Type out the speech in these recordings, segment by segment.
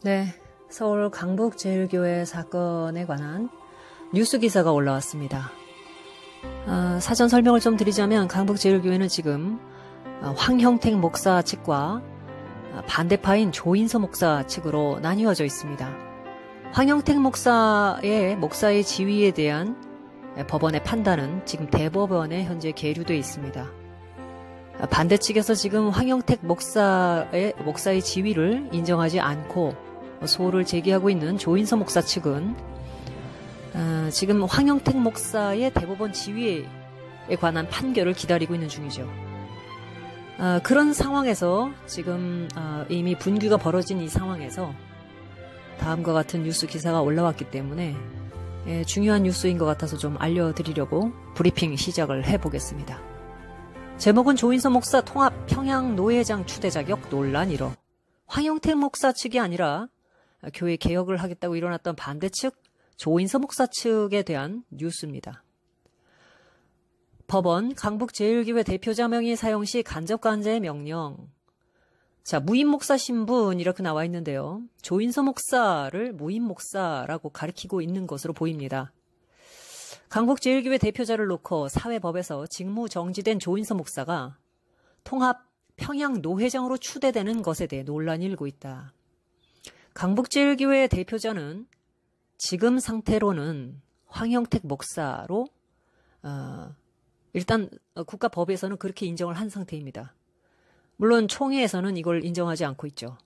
네, 서울 강북제일교회 사건에 관한 뉴스 기사가 올라왔습니다. 사전 설명을 좀 드리자면 강북제일교회는 지금 황형택 목사 측과 반대파인 조인서 목사 측으로 나뉘어져 있습니다. 황형택 목사의 지위에 대한 법원의 판단은 지금 대법원에 현재 계류되어 있습니다. 반대 측에서 지금 황형택 목사의 지위를 인정하지 않고 소를 제기하고 있는 조인서 목사 측은 지금 황형택 목사의 대법원 지위에 관한 판결을 기다리고 있는 중이죠. 그런 상황에서 지금 이미 분규가 벌어진 이 상황에서 다음과 같은 뉴스 기사가 올라왔기 때문에 중요한 뉴스인 것 같아서 좀 알려드리려고 브리핑 시작을 해보겠습니다. 제목은 조인서 목사 통합 평양 노회장 추대 자격 논란 1호. 황형택 목사 측이 아니라 교회 개혁을 하겠다고 일어났던 반대 측 조인서 목사 측에 대한 뉴스입니다. 법원 강북제일교회 대표자 명의 사용 시 간접간제의 명령. 자, 무임 목사 신분 이렇게 나와 있는데요. 조인서 목사를 무임 목사라고 가리키고 있는 것으로 보입니다. 강북제일교회 대표자를 놓고 사회법에서 직무 정지된 조인서 목사가 통합 평양 노회장으로 추대되는 것에 대해 논란이 일고 있다. 강북제일교회 대표자는 지금 상태로는 황형택 목사로 일단 국가법에서는 그렇게 인정을 한 상태입니다. 물론 총회에서는 이걸 인정하지 않고 있죠.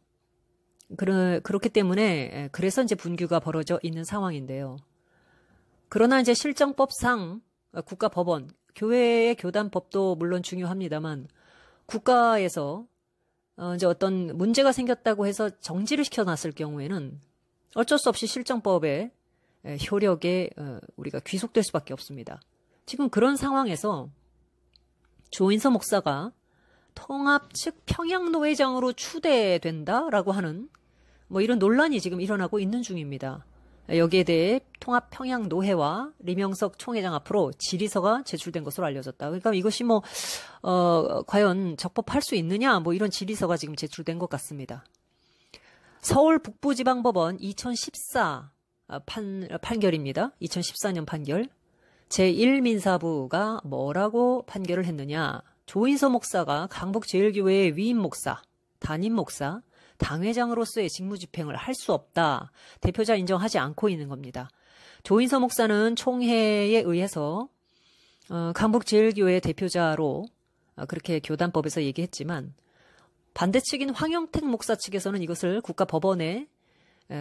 그렇기 때문에 그래서 이제 분규가 벌어져 있는 상황인데요. 그러나 이제 실정법상 국가법원, 교회의 교단법도 물론 중요합니다만 국가에서 이제 어떤 문제가 생겼다고 해서 정지를 시켜놨을 경우에는 어쩔 수 없이 실정법의 효력에 우리가 귀속될 수밖에 없습니다. 지금 그런 상황에서 조인서 목사가 통합 측 평양노회장으로 추대된다라고 하는 이런 논란이 지금 일어나고 있는 중입니다. 여기에 대해 통합 평양노회와 리명석 총회장 앞으로 질의서가 제출된 것으로 알려졌다. 그러니까 이것이 과연 적법할 수 있느냐 이런 질의서가 지금 제출된 것 같습니다. 서울 북부지방법원 2014 판결입니다. 2014년 판결. 제1민사부가 뭐라고 판결을 했느냐. 조인서 목사가 강북제일교회의 위임 목사, 담임 목사, 당회장으로서의 직무집행을 할 수 없다. 대표자 인정하지 않고 있는 겁니다. 조인서 목사는 총회에 의해서 강북제일교회 대표자로 그렇게 교단법에서 얘기했지만 반대 측인 황형택 목사 측에서는 이것을 국가법원에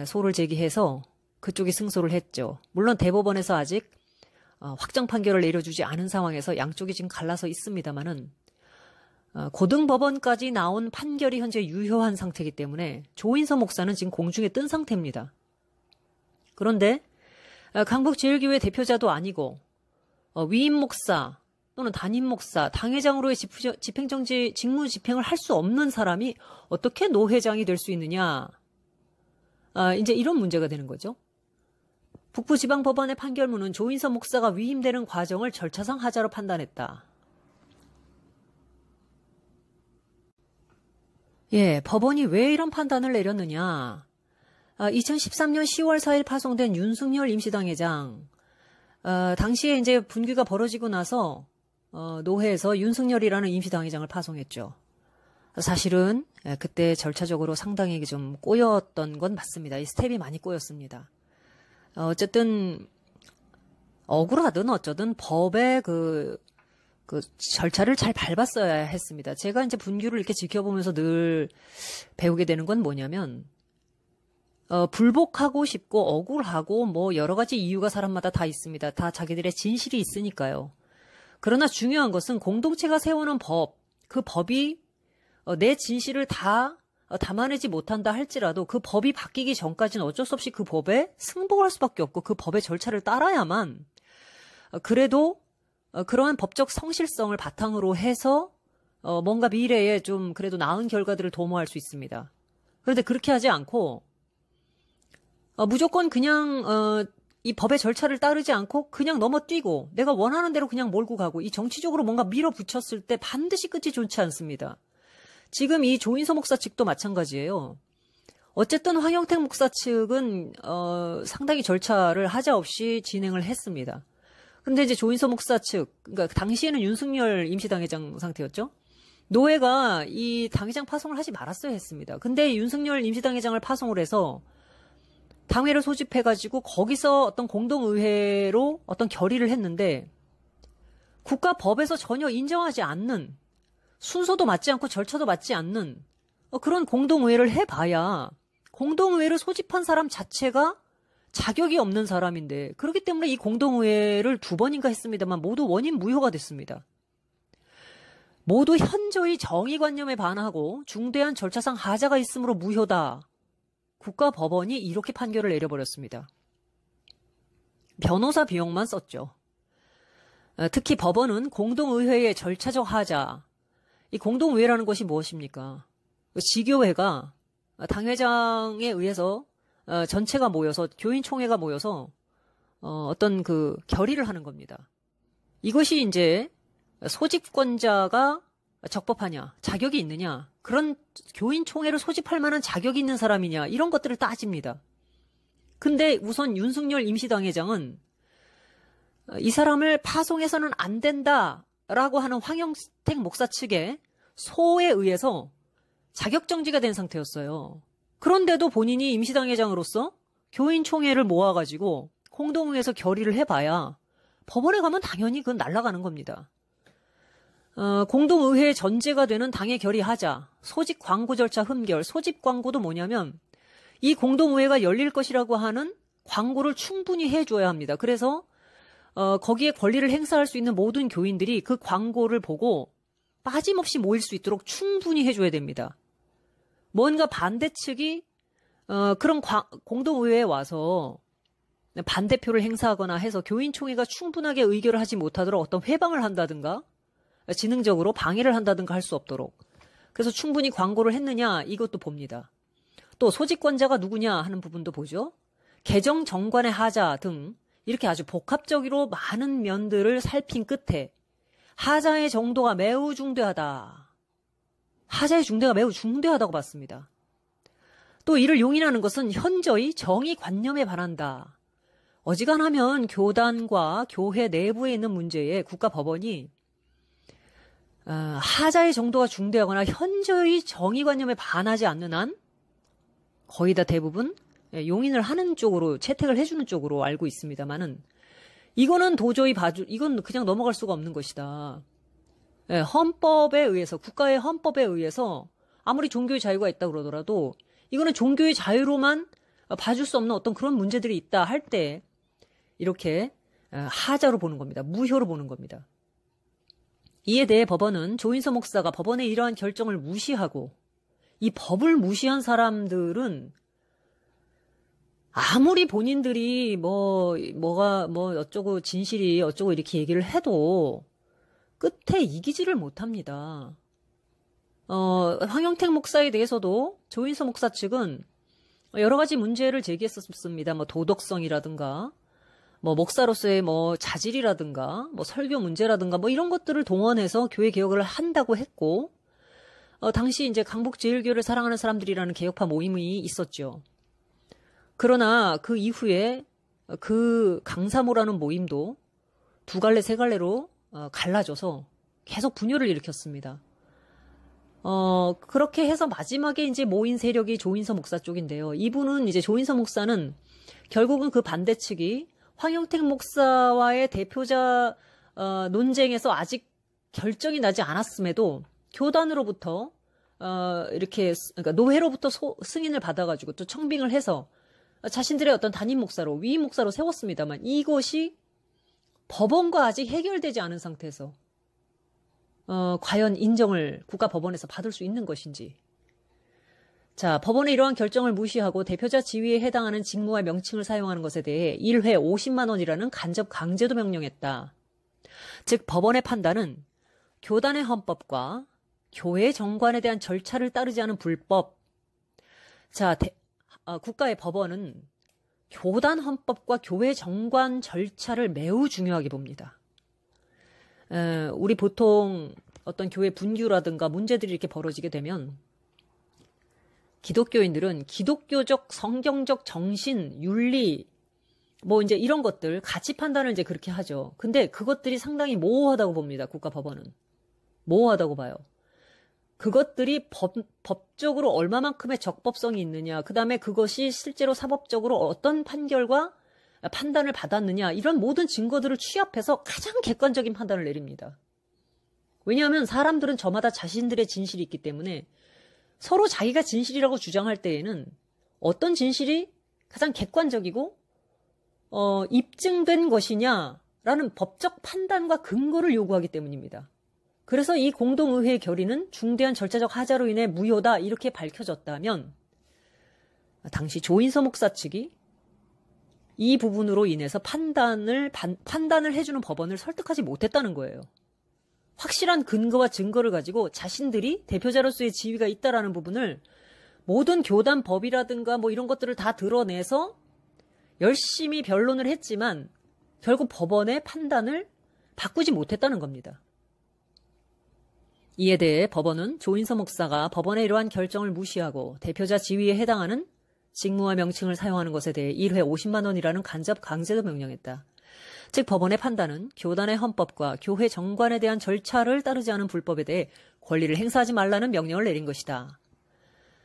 소를 제기해서 그쪽이 승소를 했죠. 물론 대법원에서 아직 확정 판결을 내려주지 않은 상황에서 양쪽이 지금 갈라서 있습니다만은 고등법원까지 나온 판결이 현재 유효한 상태이기 때문에 조인서 목사는 지금 공중에 뜬 상태입니다. 그런데 강북제일교회 대표자도 아니고 위임 목사 또는 담임 목사, 당회장으로의 집행정지 직무 집행을 할 수 없는 사람이 어떻게 노회장이 될 수 있느냐. 이제 이런 문제가 되는 거죠. 북부지방법원의 판결문은 조인서 목사가 위임되는 과정을 절차상 하자로 판단했다. 법원이 왜 이런 판단을 내렸느냐. 2013년 10월 4일 파송된 윤승열 임시당회장. 당시에 이제 분규가 벌어지고 나서 노회에서 윤승열이라는 임시당회장을 파송했죠. 사실은 그때 절차적으로 상당히 좀 꼬였던 건 맞습니다. 이 스텝이 많이 꼬였습니다. 어쨌든 억울하든 어쩌든 법의 그 절차를 잘 밟았어야 했습니다. 제가 이제 분규를 이렇게 지켜보면서 늘 배우게 되는 건 뭐냐면 불복하고 싶고 억울하고 여러 가지 이유가 사람마다 다 있습니다. 다 자기들의 진실이 있으니까요. 그러나 중요한 것은 공동체가 세우는 법, 그 법이 내 진실을 다 담아내지 못한다 할지라도 그 법이 바뀌기 전까지는 어쩔 수 없이 그 법에 승복을 할 수밖에 없고 그 법의 절차를 따라야만 그래도 그러한 법적 성실성을 바탕으로 해서 뭔가 미래에 좀 그래도 나은 결과들을 도모할 수 있습니다. 그런데 그렇게 하지 않고 무조건 그냥 이 법의 절차를 따르지 않고 그냥 넘어뛰고 내가 원하는 대로 그냥 몰고 가고 이 정치적으로 뭔가 밀어붙였을 때 반드시 끝이 좋지 않습니다. 지금 이 조인서 목사 측도 마찬가지예요. 어쨌든 황영택 목사 측은 상당히 절차를 하자 없이 진행을 했습니다. 근데 이제 조인서 목사 측, 그러니까 당시에는 윤석열 임시당회장 상태였죠. 노회가 이 당회장 파송을 하지 말았어야 했습니다. 근데 윤석열 임시당회장을 파송을 해서 당회를 소집해가지고 거기서 어떤 공동의회로 어떤 결의를 했는데 국가법에서 전혀 인정하지 않는, 순서도 맞지 않고 절차도 맞지 않는 그런 공동의회를 해봐야 공동의회를 소집한 사람 자체가 자격이 없는 사람인데, 그렇기 때문에 이 공동의회를 2번인가 했습니다만 모두 원인 무효가 됐습니다. 모두 현저히 정의관념에 반하고 중대한 절차상 하자가 있으므로 무효다. 국가법원이 이렇게 판결을 내려버렸습니다. 변호사 비용만 썼죠. 특히 법원은 공동의회의 절차적 하자, 이 공동의회라는 것이 무엇입니까? 지교회가 당회장에 의해서 전체가 모여서, 교인총회가 모여서 어떤 그 결의를 하는 겁니다. 이것이 이제 소집권자가 적법하냐, 자격이 있느냐, 그런 교인총회를 소집할 만한 자격이 있는 사람이냐, 이런 것들을 따집니다. 근데 우선 윤석열 임시당회장은 이 사람을 파송해서는 안 된다라고 하는 황영택 목사 측의 소에 의해서 자격정지가 된 상태였어요. 그런데도 본인이 임시당회장으로서 교인총회를 모아가지고 공동의회에서 결의를 해봐야 법원에 가면 당연히 그건 날아가는 겁니다. 공동의회의 전제가 되는 당의 결의하자, 소집 광고 절차 흠결, 소집 광고도 뭐냐면 이 공동의회가 열릴 것이라고 하는 광고를 충분히 해줘야 합니다. 그래서 거기에 권리를 행사할 수 있는 모든 교인들이 그 광고를 보고 빠짐없이 모일 수 있도록 충분히 해줘야 됩니다. 뭔가 반대 측이 그런 공동의회에 와서 반대표를 행사하거나 해서 교인총회가 충분하게 의결을 하지 못하도록 어떤 회방을 한다든가 지능적으로 방해를 한다든가 할 수 없도록, 그래서 충분히 광고를 했느냐, 이것도 봅니다. 또 소집권자가 누구냐 하는 부분도 보죠. 개정 정관의 하자 등 이렇게 아주 복합적으로 많은 면들을 살핀 끝에 하자의 정도가 매우 중대하다. 하자의 중대가 매우 중대하다고 봤습니다. 또 이를 용인하는 것은 현저히 정의관념에 반한다. 어지간하면 교단과 교회 내부에 있는 문제에 국가법원이 하자의 정도가 중대하거나 현저히 정의관념에 반하지 않는 한 거의 다 대부분 용인을 하는 쪽으로, 채택을 해주는 쪽으로 알고 있습니다만은, 이거는 도저히 이건 그냥 넘어갈 수가 없는 것이다. 헌법에 의해서, 국가의 헌법에 의해서 아무리 종교의 자유가 있다 그러더라도 이거는 종교의 자유로만 봐줄 수 없는 어떤 그런 문제들이 있다 할 때 이렇게 하자로 보는 겁니다. 무효로 보는 겁니다. 이에 대해 법원은 조인서 목사가 법원의 이러한 결정을 무시하고, 이 법을 무시한 사람들은 아무리 본인들이 뭐가 어쩌고 진실이 어쩌고 이렇게 얘기를 해도 끝에 이기지를 못합니다. 황영택 목사에 대해서도 조인서 목사 측은 여러 가지 문제를 제기했었습니다. 도덕성이라든가, 목사로서의 자질이라든가, 설교 문제라든가, 이런 것들을 동원해서 교회 개혁을 한다고 했고, 당시 이제 강북제일교회를 사랑하는 사람들이라는 개혁파 모임이 있었죠. 그러나 그 이후에 그 강사모라는 모임도 2갈래 3갈래로 갈라져서 계속 분열을 일으켰습니다. 그렇게 해서 마지막에 이제 모인 세력이 조인서 목사 쪽인데요. 이분은 이제 조인서 목사는 결국은 그 반대 측이 황영택 목사와의 대표자 논쟁에서 아직 결정이 나지 않았음에도 교단으로부터 그러니까 노회로부터 승인을 받아가지고 또 청빙을 해서 자신들의 어떤 담임 목사로, 위임 목사로 세웠습니다만, 이것이 법원과 아직 해결되지 않은 상태에서 과연 인정을 국가법원에서 받을 수 있는 것인지. 자, 법원의 이러한 결정을 무시하고 대표자 지위에 해당하는 직무와 명칭을 사용하는 것에 대해 1회 50만 원이라는 간접 강제도 명령했다. 즉 법원의 판단은 교단의 헌법과 교회 정관에 대한 절차를 따르지 않은 불법. 자, 국가의 법원은 교단 헌법과 교회 정관 절차를 매우 중요하게 봅니다. 우리 보통 어떤 교회 분규라든가 문제들이 이렇게 벌어지게 되면 기독교인들은 기독교적 성경적 정신, 윤리 뭐 이제 이런 것들 가치 판단을 이제 그렇게 하죠. 근데 그것들이 상당히 모호하다고 봅니다. 국가법원은. 모호하다고 봐요. 그것들이 법적으로 얼마만큼의 적법성이 있느냐, 그 다음에 그것이 실제로 사법적으로 어떤 판결과 판단을 받았느냐, 이런 모든 증거들을 취합해서 가장 객관적인 판단을 내립니다. 왜냐하면 사람들은 저마다 자신들의 진실이 있기 때문에 서로 자기가 진실이라고 주장할 때에는 어떤 진실이 가장 객관적이고 입증된 것이냐라는 법적 판단과 근거를 요구하기 때문입니다. 그래서 이 공동의회 결의는 중대한 절차적 하자로 인해 무효다 이렇게 밝혀졌다면 당시 조인서 목사 측이 이 부분으로 인해서 판단을 해주는 법원을 설득하지 못했다는 거예요. 확실한 근거와 증거를 가지고 자신들이 대표자로서의 지위가 있다라는 부분을 모든 교단 법이라든가 뭐 이런 것들을 다 드러내서 열심히 변론을 했지만 결국 법원의 판단을 바꾸지 못했다는 겁니다. 이에 대해 법원은 조인서 목사가 법원의 이러한 결정을 무시하고 대표자 지위에 해당하는 직무와 명칭을 사용하는 것에 대해 1회 50만 원이라는 간접 강제도 명령했다. 즉 법원의 판단은 교단의 헌법과 교회 정관에 대한 절차를 따르지 않은 불법에 대해 권리를 행사하지 말라는 명령을 내린 것이다.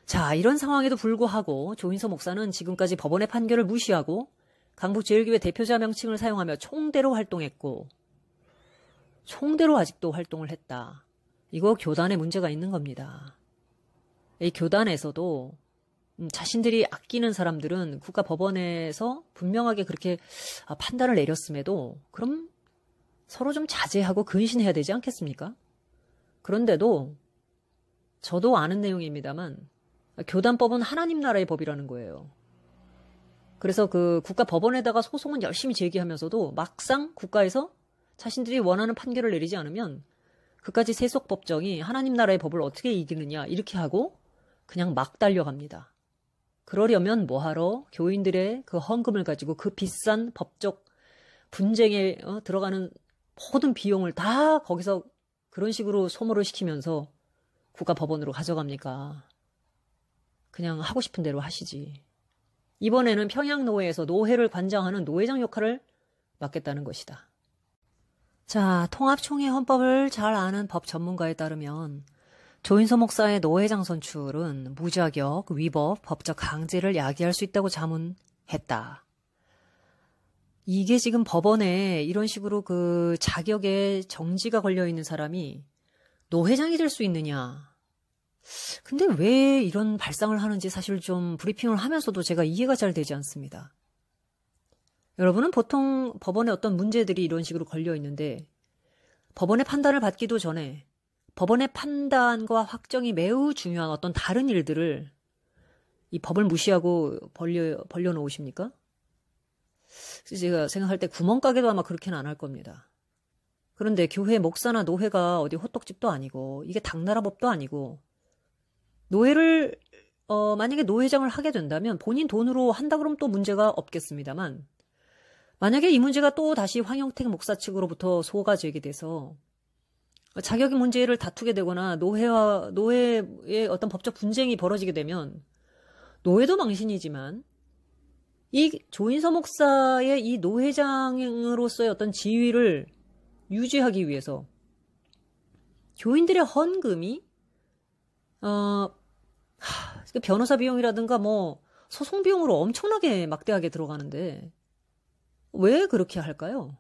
자, 이런 상황에도 불구하고 조인서 목사는 지금까지 법원의 판결을 무시하고 강북제일교회 대표자 명칭을 사용하며 총대로 활동했고 총대로 아직도 활동을 했다. 이거 교단에 문제가 있는 겁니다. 이 교단에서도 자신들이 아끼는 사람들은 국가법원에서 분명하게 그렇게 판단을 내렸음에도 그럼 서로 좀 자제하고 근신해야 되지 않겠습니까? 그런데도 저도 아는 내용입니다만 교단법은 하나님 나라의 법이라는 거예요. 그래서 그 국가법원에다가 소송은 열심히 제기하면서도 막상 국가에서 자신들이 원하는 판결을 내리지 않으면 그까지 세속법정이 하나님 나라의 법을 어떻게 이기느냐 이렇게 하고 그냥 막 달려갑니다. 그러려면 뭐하러 교인들의 그 헌금을 가지고 그 비싼 법적 분쟁에 들어가는 모든 비용을 다 거기서 그런 식으로 소모를 시키면서 국가법원으로 가져갑니까? 그냥 하고 싶은 대로 하시지. 이번에는 평양노회에서 노회를 관장하는 노회장 역할을 맡겠다는 것이다. 자, 통합총회 헌법을 잘 아는 법 전문가에 따르면 조인서 목사의 노회장 선출은 무자격, 위법, 법적 강제를 야기할 수 있다고 자문했다. 이게 지금 법원에 이런 식으로 그 자격에 정지가 걸려있는 사람이 노회장이 될 수 있느냐. 근데 왜 이런 발상을 하는지 사실 좀 브리핑을 하면서도 제가 이해가 잘 되지 않습니다. 여러분은 보통 법원에 어떤 문제들이 이런 식으로 걸려 있는데 법원의 판단을 받기도 전에 법원의 판단과 확정이 매우 중요한 어떤 다른 일들을 이 법을 무시하고 벌려 놓으십니까? 제가 생각할 때 구멍가게도 아마 그렇게는 안 할 겁니다. 그런데 교회 목사나 노회가 어디 호떡집도 아니고 이게 당나라 법도 아니고 노회를 만약에 노회장을 하게 된다면 본인 돈으로 한다 그러면 또 문제가 없겠습니다만 만약에 이 문제가 또 다시 황영택 목사 측으로부터 소가 제기돼서 자격의 문제를 다투게 되거나 노회의 어떤 법적 분쟁이 벌어지게 되면 노회도 망신이지만 이 조인서 목사의 이 노회장으로서의 어떤 지위를 유지하기 위해서 교인들의 헌금이 변호사 비용이라든가 뭐 소송 비용으로 엄청나게 막대하게 들어가는데 왜 그렇게 할까요?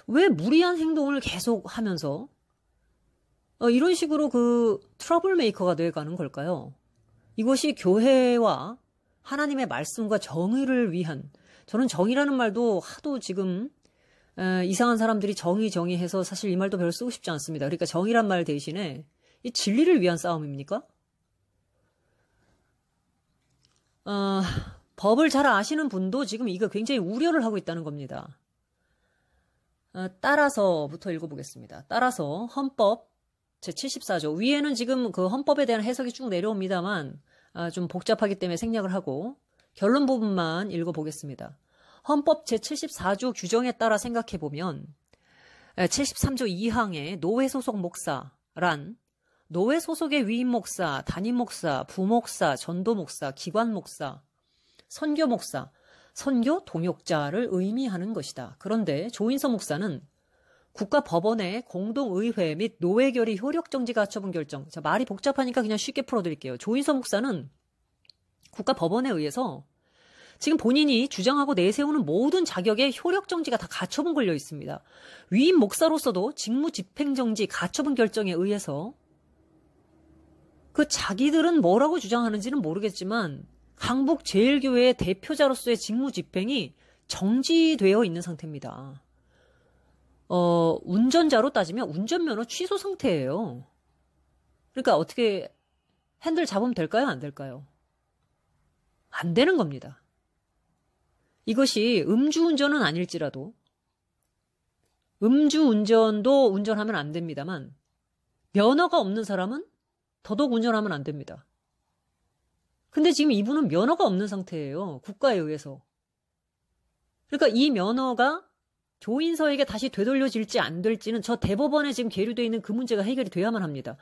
왜 무리한 행동을 계속 하면서 이런 식으로 그 트러블 메이커가 돼가는 걸까요? 이것이 교회와 하나님의 말씀과 정의를 위한, 저는 정의라는 말도 하도 지금 이상한 사람들이 정의 해서 사실 이 말도 별로 쓰고 싶지 않습니다. 그러니까 정의란 말 대신에 이 진리를 위한 싸움입니까? 법을 잘 아시는 분도 지금 이거 굉장히 우려를 하고 있다는 겁니다. 따라서부터 읽어보겠습니다. 따라서 헌법 제74조 위에는 지금 그 헌법에 대한 해석이 쭉 내려옵니다만 좀 복잡하기 때문에 생략을 하고 결론 부분만 읽어보겠습니다. 헌법 제74조 규정에 따라 생각해보면 73조 2항의 노회 소속 목사란 노회 소속의 위임 목사, 담임 목사, 부목사, 전도 목사, 기관 목사, 선교 목사, 선교 동역자를 의미하는 것이다. 그런데 조인서 목사는 국가법원의 공동의회 및 노회결의 효력정지 가처분 결정. 자, 말이 복잡하니까 그냥 쉽게 풀어드릴게요. 조인서 목사는 국가법원에 의해서 지금 본인이 주장하고 내세우는 모든 자격에 효력정지가 다 가처분 걸려 있습니다. 위임 목사로서도 직무집행정지 가처분 결정에 의해서 그 자기들은 뭐라고 주장하는지는 모르겠지만 강북제일교회의 대표자로서의 직무집행이 정지되어 있는 상태입니다. 운전자로 따지면 운전면허 취소 상태예요. 그러니까 어떻게 핸들 잡으면 될까요? 안 될까요? 안 되는 겁니다. 이것이 음주운전은 아닐지라도 음주운전도 운전하면 안 됩니다만 면허가 없는 사람은 더더욱 운전하면 안 됩니다. 근데 지금 이분은 면허가 없는 상태예요. 국가에 의해서. 그러니까 이 면허가 조인서에게 다시 되돌려질지 안 될지는 저 대법원에 지금 계류되어 있는 그 문제가 해결이 돼야만 합니다.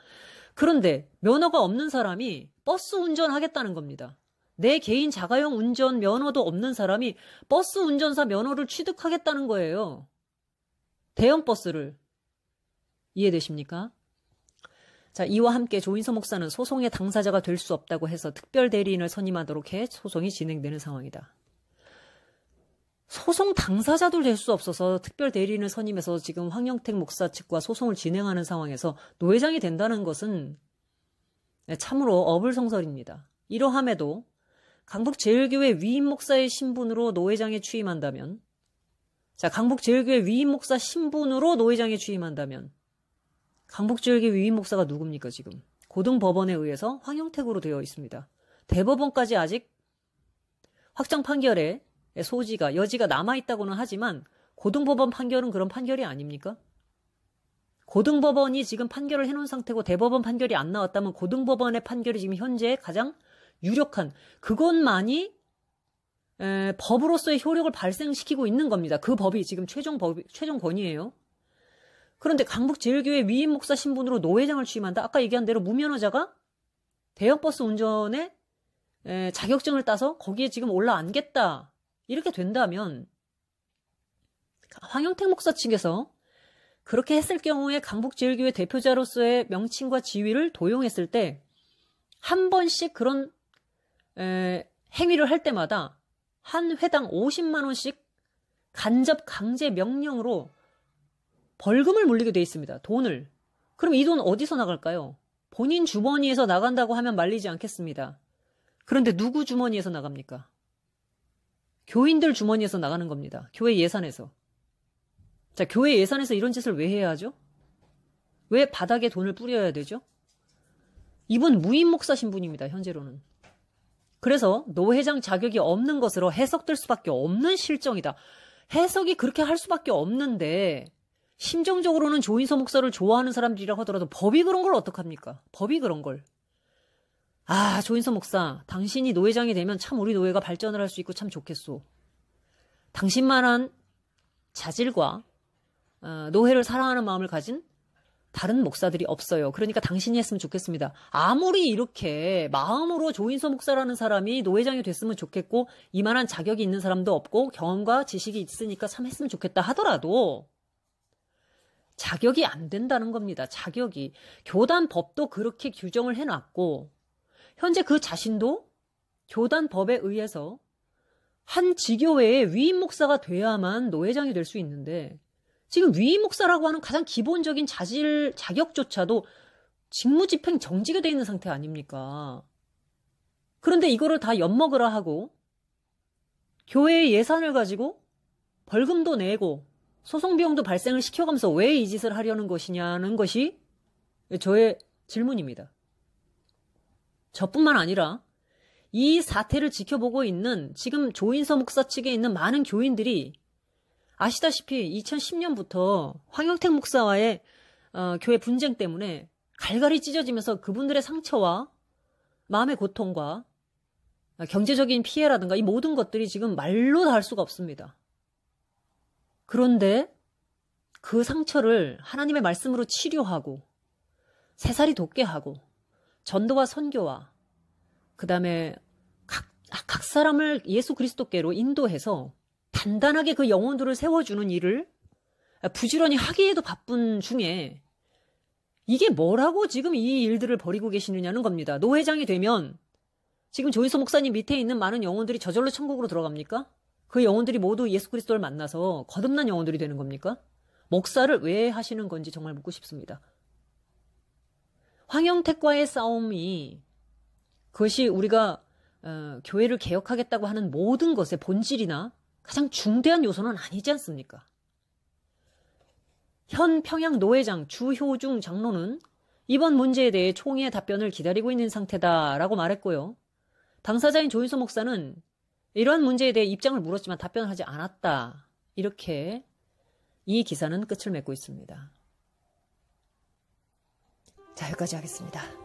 그런데 면허가 없는 사람이 버스 운전하겠다는 겁니다. 내 개인 자가용 운전 면허도 없는 사람이 버스 운전사 면허를 취득하겠다는 거예요. 대형 버스를. 이해되십니까? 자, 이와 함께 조인서 목사는 소송의 당사자가 될 수 없다고 해서 특별 대리인을 선임하도록 해 소송이 진행되는 상황이다. 소송 당사자도 될 수 없어서 특별 대리인을 선임해서 지금 황영택 목사 측과 소송을 진행하는 상황에서 노회장이 된다는 것은 참으로 어불성설입니다. 이러함에도 강북제일교회 위임 목사의 신분으로 노회장에 취임한다면, 자, 강북제일교회 위임 목사 신분으로 노회장에 취임한다면 강북제일교회 위임 목사가 누굽니까 지금? 고등법원에 의해서 황영택으로 되어 있습니다. 대법원까지 아직 확정 판결에 소지가, 여지가 남아있다고는 하지만 고등법원 판결은 그런 판결이 아닙니까? 고등법원이 지금 판결을 해놓은 상태고 대법원 판결이 안 나왔다면 고등법원의 판결이 지금 현재 가장 유력한, 그것만이 법으로서의 효력을 발생시키고 있는 겁니다. 그 법이 지금 최종 권위예요. 그런데 강북제일교회 위임 목사 신분으로 노회장을 취임한다? 아까 얘기한 대로 무면허자가 대형버스 운전에 자격증을 따서 거기에 지금 올라앉겠다. 이렇게 된다면 황영택 목사 측에서 그렇게 했을 경우에 강북제일교회 대표자로서의 명칭과 지위를 도용했을 때 한 번씩 그런 행위를 할 때마다 한 회당 50만 원씩 간접 강제 명령으로 벌금을 물리게 돼 있습니다. 돈을. 그럼 이 돈 어디서 나갈까요? 본인 주머니에서 나간다고 하면 말리지 않겠습니다. 그런데 누구 주머니에서 나갑니까? 교인들 주머니에서 나가는 겁니다. 교회 예산에서. 자, 교회 예산에서 이런 짓을 왜 해야 하죠? 왜 바닥에 돈을 뿌려야 되죠? 이분 무임 목사 신분입니다. 현재로는. 그래서 노회장 자격이 없는 것으로 해석될 수밖에 없는 실정이다. 해석이 그렇게 할 수밖에 없는데 심정적으로는 조인서 목사를 좋아하는 사람들이라고 하더라도 법이 그런 걸 어떡합니까? 법이 그런 걸. 아, 조인서 목사, 당신이 노회장이 되면 참 우리 노회가 발전을 할 수 있고 참 좋겠소. 당신만한 자질과 노회를 사랑하는 마음을 가진 다른 목사들이 없어요. 그러니까 당신이 했으면 좋겠습니다. 아무리 이렇게 마음으로 조인서 목사라는 사람이 노회장이 됐으면 좋겠고 이만한 자격이 있는 사람도 없고 경험과 지식이 있으니까 참 했으면 좋겠다 하더라도 자격이 안 된다는 겁니다. 자격이. 교단 법도 그렇게 규정을 해놨고 현재 그 자신도 교단 법에 의해서 한 지교회의 위임 목사가 돼야만 노회장이 될 수 있는데 지금 위임 목사라고 하는 가장 기본적인 자격조차도 직무집행 정지가 돼 있는 상태 아닙니까? 그런데 이거를 다 엿먹으라 하고 교회의 예산을 가지고 벌금도 내고 소송 비용도 발생을 시켜가면서 왜 이 짓을 하려는 것이냐는 것이 저의 질문입니다. 저뿐만 아니라 이 사태를 지켜보고 있는 지금 조인서 목사 측에 있는 많은 교인들이 아시다시피 2010년부터 황영택 목사와의 교회 분쟁 때문에 갈갈이 찢어지면서 그분들의 상처와 마음의 고통과 경제적인 피해라든가 이 모든 것들이 지금 말로 다 할 수가 없습니다. 그런데 그 상처를 하나님의 말씀으로 치료하고 새살이 돋게 하고 전도와 선교와 그 다음에 각 사람을 예수 그리스도께로 인도해서 단단하게 그 영혼들을 세워주는 일을 부지런히 하기에도 바쁜 중에 이게 뭐라고 지금 이 일들을 벌이고 계시느냐는 겁니다. 노회장이 되면 지금 조인서 목사님 밑에 있는 많은 영혼들이 저절로 천국으로 들어갑니까? 그 영혼들이 모두 예수 그리스도를 만나서 거듭난 영혼들이 되는 겁니까? 목사를 왜 하시는 건지 정말 묻고 싶습니다. 황영택과의 싸움이 그것이 우리가 교회를 개혁하겠다고 하는 모든 것의 본질이나 가장 중대한 요소는 아니지 않습니까? 현 평양 노회장 주효중 장로는 이번 문제에 대해 총회의 답변을 기다리고 있는 상태다라고 말했고요. 당사자인 조인서 목사는 이러한 문제에 대해 입장을 물었지만 답변하지 않았다. 이렇게 이 기사는 끝을 맺고 있습니다. 자, 여기까지 하겠습니다.